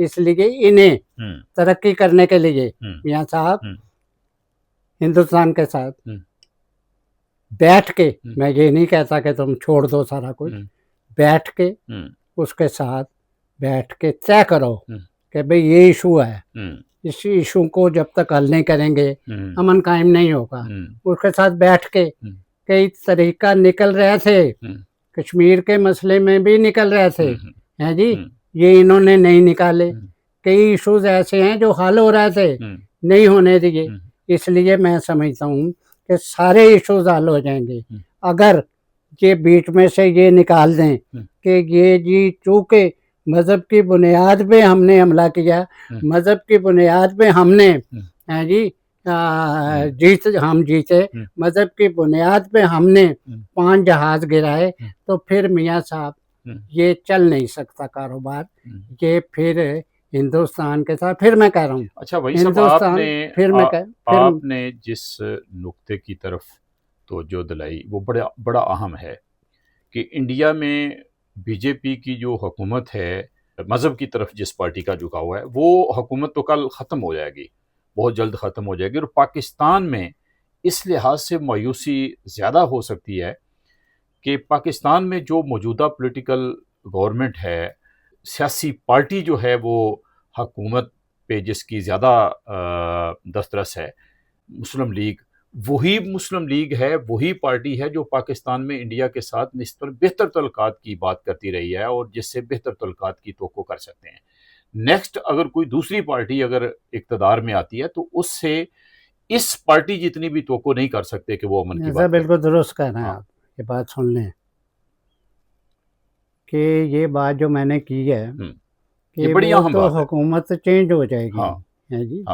इसलिए इन्हें तरक्की करने के लिए मियाँ साहब हिंदुस्तान के साथ बैठ के, मैं ये नहीं कहता कि तुम छोड़ दो सारा कुछ, बैठ के उसके साथ बैठ के तय करो कि भाई ये इशू है, इस इशू को जब तक हल नहीं करेंगे अमन कायम नहीं होगा। उसके साथ बैठ के कई तरीका निकल रहे थे, कश्मीर के मसले में भी निकल रहे थे, हैं जी, ये इन्होंने नहीं निकाले। कई इश्यूज ऐसे हैं जो हल हो रहे थे, नहीं होने दिए। इसलिए मैं समझता हूँ कि सारे इश्यूज हल हो जाएंगे अगर ये बीच में से ये निकाल दें कि ये जी चूंकि मजहब की बुनियाद पे हमने हमला किया, मजहब की बुनियाद पे हमने हैं जी हम जीते, मजहब की बुनियाद पे हमने 5 जहाज गिराए, तो फिर मियाँ साहब ये चल नहीं सकता कारोबार। ये फिर हिंदुस्तान के साथ, फिर मैं कह रहा हूँ, अच्छा भाई साहब, आपने जिस नुक्ते की तरफ तवज्जो दिलाई वो बड़ा अहम है कि इंडिया में बीजेपी की जो हुकूमत है, मज़हब की तरफ जिस पार्टी का झुकाव है, वो हुकूमत तो कल ख़त्म हो जाएगी, बहुत जल्द ख़त्म हो जाएगी। और पाकिस्तान में इस लिहाज से मायूसी ज़्यादा हो सकती है कि पाकिस्तान में जो मौजूदा पॉलिटिकल गवर्नमेंट है, सियासी पार्टी जो है वो हुकूमत पे जिसकी ज़्यादा दस्तरस है, मुस्लिम लीग, वही मुस्लिम लीग है, वही पार्टी है जो पाकिस्तान में इंडिया के साथ निस्बतन बेहतर तल्लुकात की बात करती रही है और जिससे बेहतर तल्लुकात की तवक्को कर सकते हैं। नेक्स्ट अगर कोई दूसरी पार्टी अगर इक़्तिदार में आती है तो उससे इस पार्टी जितनी भी तवक्को नहीं कर सकते कि वो अमन की बात। बिल्कुल दुरुस्त कह रहे हैं आप, ये बात सुन लें कि ये बात जो मैंने की है कि बड़ी वो तो हुकूमत चेंज हो जाएगी, है जी,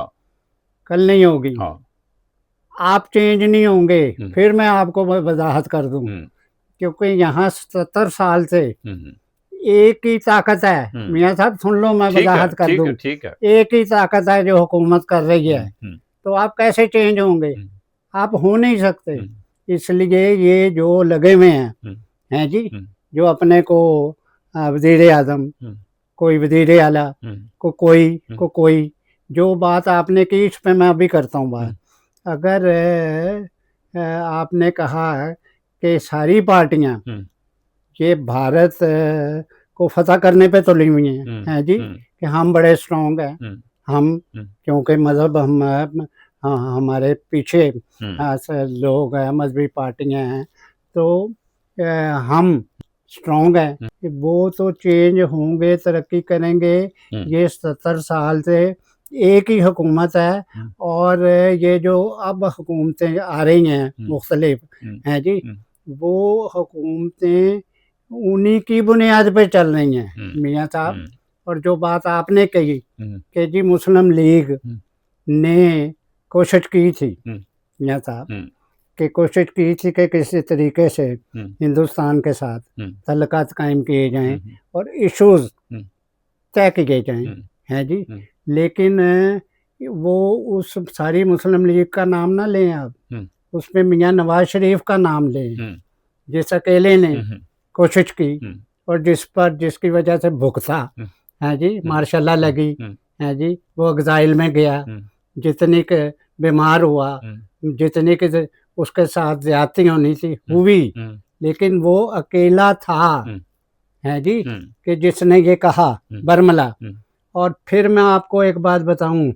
कल नहीं होगी, आप चेंज नहीं होंगे। फिर मैं आपको वजाहत कर दूं, क्योंकि यहाँ 70 साल से एक ही ताकत है। मियाँ साहब सुन लो, मैं वजाहत कर दूं, एक ही ताकत है जो हुकूमत कर रही है, तो आप कैसे चेंज होंगे? आप हो नहीं सकते। इसलिए ये जो लगे हुए हैं जी, जो अपने को वज़ीर आज़म, कोई वज़ीर आला, कोई जो बात आपने की, इस पे मैं अभी करता हूँ बात। अगर आपने कहा कि सारी पार्टियां ये भारत को फतह करने पे तुली हुई हैं जी, कि हम बड़े स्ट्रॉन्ग हैं, हम क्योंकि मज़हब हमारे पीछे लोग हैं, मजहबी पार्टियां हैं, तो हम स्ट्रॉन्ग हैं, वो तो चेंज होंगे, तरक्की करेंगे। ये 70 साल से एक ही हुकूमत है, और ये जो अब हुकूमतें आ रही हैं मुख्तलिफ हैं जी, वो हुकूमतें उन्हीं की बुनियाद पे चल रही हैं मियाँ साहब। और जो बात आपने कही कि जी मुस्लिम लीग ने कोशिश की थी मियाँ साहब, कि कोशिश की थी कि किसी तरीके से हिंदुस्तान के साथ तल्लुकात कायम किए जाएं और इश्यूज तय किए जाएं, हैं जी, लेकिन वो उस सारी मुस्लिम लीग का नाम ना लें आप, उसमें मियाँ नवाज शरीफ का नाम लें, जिस अकेले ने कोशिश की और जिसकी वजह से भुगता, है जी, मार्शल लगी, है जी, वो एग्जाइल में गया, जितनी के बीमार हुआ, जितनी के उसके साथ ज्यादती होनी थी हुई, लेकिन वो अकेला था, है जी, कि जिसने ये कहा बरमला। और फिर मैं आपको एक बात बताऊं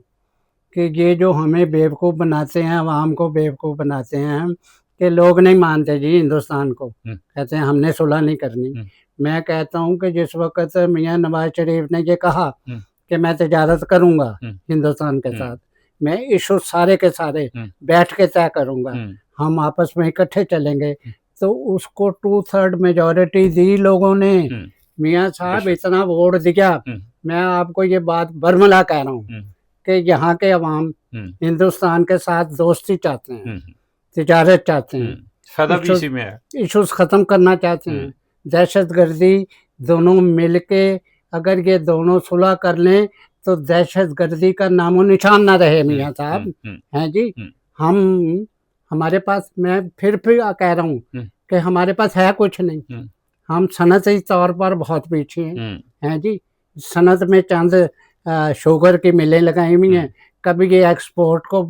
कि ये जो हमें बेवकूफ़ बनाते हैं, आवाम को बेवकूफ़ बनाते हैं कि लोग नहीं मानते जी हिंदुस्तान को, कहते हैं हमने सुलह नहीं करनी। मैं कहता हूं कि जिस वक्त मियाँ नवाज शरीफ ने ये कहा कि मैं तिजारत करूंगा हिंदुस्तान के साथ, मैं इशू सारे के सारे बैठ के तय करूंगा, हम आपस में इकट्ठे चलेंगे, तो उसको 2/3 मेजॉरिटी दी लोगों ने। मियाँ साहब इतना वोट दिया, मैं आपको ये बात बरमला कह रहा हूँ कि यहाँ के अवाम हिंदुस्तान के साथ दोस्ती चाहते हैं, तिजारत चाहते हैं, इश्यूज ख़त्म करना चाहते हैं, दहशतगर्दी दोनों मिलके अगर ये दोनों सुलह कर लें तो दहशतगर्दी का नामो निशान ना रहे मियाँ साहब, हैं जी। हमारे पास, मैं फिर कह रहा हूँ कि हमारे पास है कुछ नहीं, हम सनती तौर पर बहुत पीछे हैं जी, सनत में चंद शुगर की मिलें लगाई हुई हैं, कभी ये एक्सपोर्ट को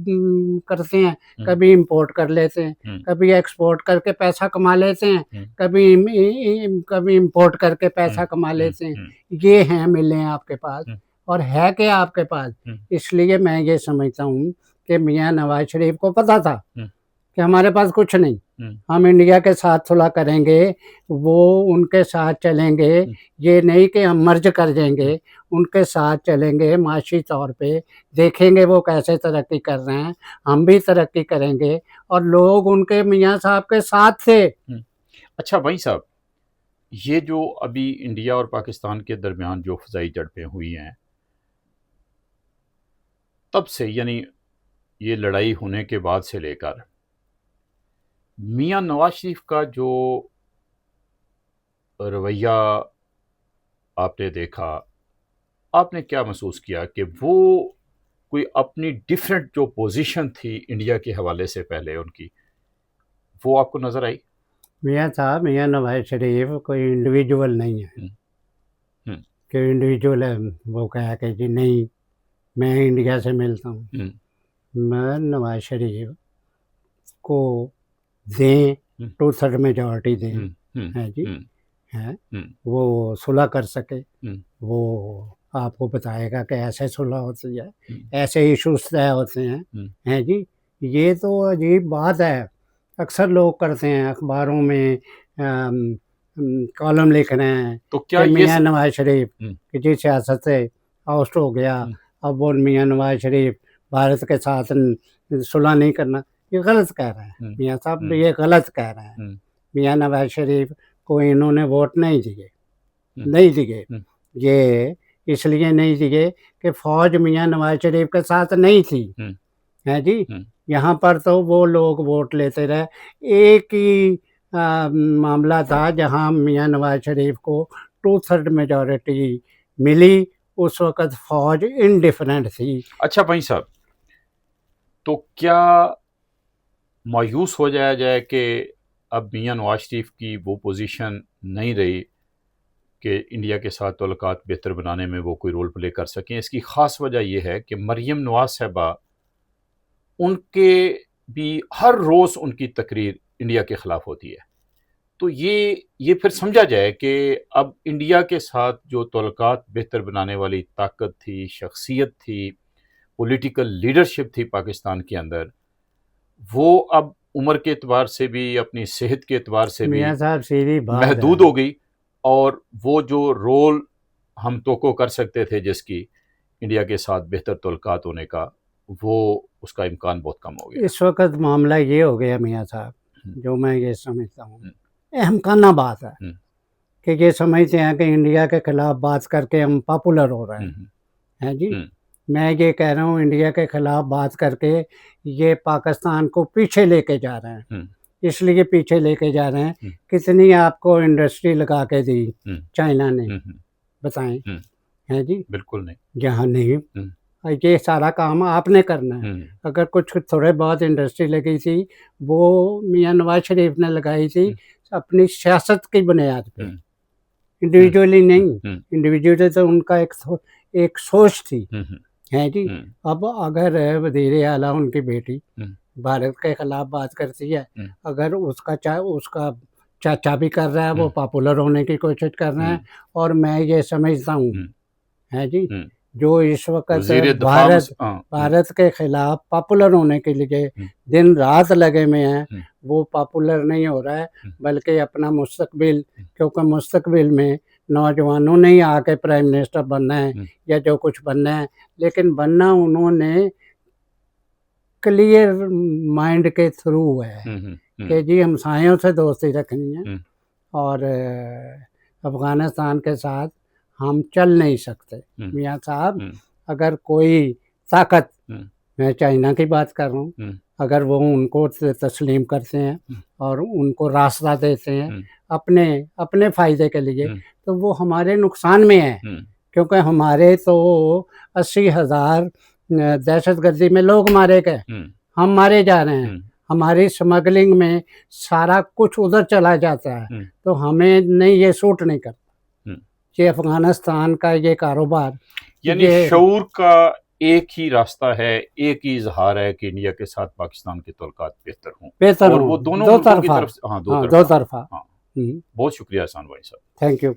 करते हैं, कभी इंपोर्ट कर लेते हैं, कभी एक्सपोर्ट करके पैसा कमा लेते हैं, कभी इंपोर्ट करके पैसा कमा लेते हैं। ये हैं मिलें आपके पास, और है क्या आपके पास। इसलिए मैं ये समझता हूँ कि मियाँ नवाज शरीफ को पता था कि हमारे पास कुछ नहीं, हम इंडिया के साथ सुलह करेंगे, वो उनके साथ चलेंगे, ये नहीं कि हम मर्ज कर देंगे, उनके साथ चलेंगे, माशी तौर पे देखेंगे वो कैसे तरक्की कर रहे हैं, हम भी तरक्की करेंगे, और लोग उनके मियाँ साहब के साथ थे। अच्छा भाई साहब, ये जो अभी इंडिया और पाकिस्तान के दरमियान जो फ़ज़ाई झड़पें हुई हैं, तब से यानी ये लड़ाई होने के बाद से लेकर मियाँ नवाज शरीफ का जो रवैया आपने देखा, आपने क्या महसूस किया कि वो कोई अपनी डिफरेंट जो पोजीशन थी इंडिया के हवाले से पहले उनकी, वो आपको नज़र आई? मियाँ साहब, मियाँ नवाज शरीफ कोई इंडिविजुअल नहीं है कि इंडिविजुअल है वो कहा कि जी नहीं मैं इंडिया से मिलता हूँ। मैं नवाज शरीफ को दें, 2/3 मेजॉरिटी दें, है जी, है वो सुलह कर सके, वो आपको बताएगा कि ऐसे सुलह होती है, ऐसे इशूज तय होते हैं जी। ये तो अजीब बात है, अक्सर लोग करते हैं, अखबारों में कॉलम लिख रहे हैं तो क्या मियाँ नवाज शरीफ कि जी सियासत से आउट हो गया, अब वो मियाँ नवाज शरीफ भारत के साथ सुलह नहीं करना। ये गलत कह रहे हैं मियाँ साहब, ये गलत कह रहे हैं। मियाँ नवाज शरीफ को इन्होंने वोट नहीं दिए, ये इसलिए नहीं दिए कि फौज मियाँ नवाज शरीफ के साथ नहीं थी, है जी। यहाँ पर तो वो लोग वोट लेते रहे। एक ही मामला था जहाँ मियाँ नवाज शरीफ को 2/3 मेजॉरिटी मिली, उस वक़्त फौज इनडिफरेंट थी। अच्छा भाई साहब, तो क्या मायूस हो जाए कि अब मियाँ नवाज शरीफ की वो पोजीशन नहीं रही कि इंडिया के साथ ताल्लुकात बेहतर बनाने में वो कोई रोल प्ले कर सकें? इसकी ख़ास वजह यह है कि मरियम नवाज साहिबा, उनके भी हर रोज़ उनकी तकरीर इंडिया के ख़िलाफ़ होती है। तो ये फिर समझा जाए कि अब इंडिया के साथ जो ताल्लुकात बेहतर बनाने वाली ताकत थी, शख्सियत थी, पॉलिटिकल लीडरशिप थी पाकिस्तान के अंदर, वो अब उम्र के एतबार से भी, अपनी सेहत के एतबार से भी महदूद हो गई, और वो जो रोल हम तो कर सकते थे जिसकी इंडिया के साथ बेहतर ताल्लुकात होने का, वो उसका इम्कान बहुत कम हो गया। इस वक्त मामला ये हो गया मियाँ साहब, जो मैं ये समझता हूँ अहमकाना बात है कि ये समझते हैं कि इंडिया के खिलाफ बात करके हम पॉपुलर हो रहे हैं जी। मैं ये कह रहा हूँ इंडिया के खिलाफ बात करके ये पाकिस्तान को पीछे लेके जा रहे हैं। इसलिए पीछे लेके जा रहे हैं, कितनी आपको इंडस्ट्री लगा के दी चाइना ने, बताएं, है जी? बिल्कुल नहीं, यहाँ नहीं। ये सारा काम आपने करना है। अगर कुछ थोड़े बहुत इंडस्ट्री लगी थी, वो मियाँ नवाज शरीफ ने लगाई थी अपनी सियासत की बुनियाद पे, इंडिविजुअली नहीं। इंडिविजुअली तो उनका एक सोच थी, है जी। अब अगर वज़ीर आला उनकी बेटी भारत के खिलाफ बात करती है, अगर उसका चाचा भी कर रहा है, वो पॉपुलर होने की कोशिश कर रहे हैं, और मैं ये समझता हूँ, है जी, जो इस वक्त भारत के खिलाफ पॉपुलर होने के लिए दिन रात लगे में हैं, वो पॉपुलर नहीं हो रहा है, बल्कि अपना मुस्तकबिल, क्योंकि मुस्तकबिल में नौजवानों ने ही आके प्राइम मिनिस्टर बनना है या जो कुछ बनना है, लेकिन बनना उन्होंने क्लियर माइंड के थ्रू है कि जी हमसायों से दोस्ती रखनी है, और अफ़गानिस्तान के साथ हम चल नहीं सकते। मियाँ साहब, अगर कोई ताकत, मैं चाइना की बात कर रहा हूँ, अगर वो उनको तस्लीम करते हैं और उनको रास्ता देते हैं अपने फ़ायदे के लिए, तो वो हमारे नुकसान में है, क्योंकि हमारे तो 80,000 दहशतगर्दी में लोग मारे गए, हम मारे जा रहे हैं, हमारी स्मगलिंग में सारा कुछ उधर चला जाता है, तो हमें नहीं, ये सूट नहीं करता। कि अफगानिस्तान का ये कारोबार, यानी शऊर का एक ही रास्ता है, एक ही इजहार है कि इंडिया के साथ पाकिस्तान के तल्लुकात बेहतर हों और वो दोनों मुल्कों की तरफ, हाँ, दो तरफा। हाँ, बहुत शुक्रिया एहसान भाई साहब, थैंक यू।